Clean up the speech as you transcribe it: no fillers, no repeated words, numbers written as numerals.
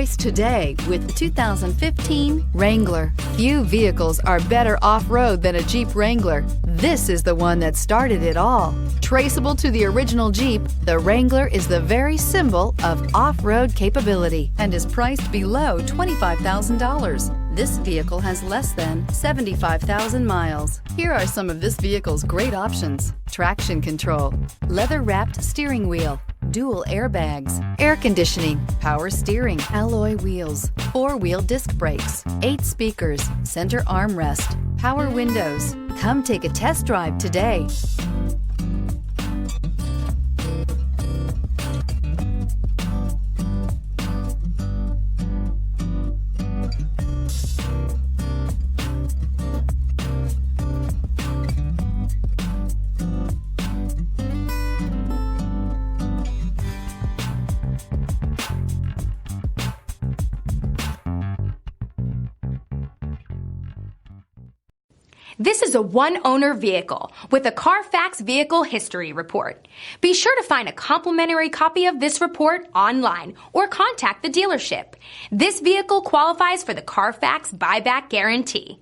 choice today with the 2015 Wrangler. Few vehicles are better off-road than a Jeep Wrangler. This is the one that started it all. Traceable to the original Jeep, the Wrangler is the very symbol of off-road capability and is priced below $25,000. This vehicle has less than 75,000 miles. Here are some of this vehicle's great options: traction control, leather-wrapped steering wheel, dual airbags, air conditioning, power steering, alloy wheels, four-wheel disc brakes, 8 speakers, center armrest, power windows. Come take a test drive today. This is a one-owner vehicle with a Carfax Vehicle History Report. Be sure to find a complimentary copy of this report online or contact the dealership. This vehicle qualifies for the Carfax Buyback Guarantee.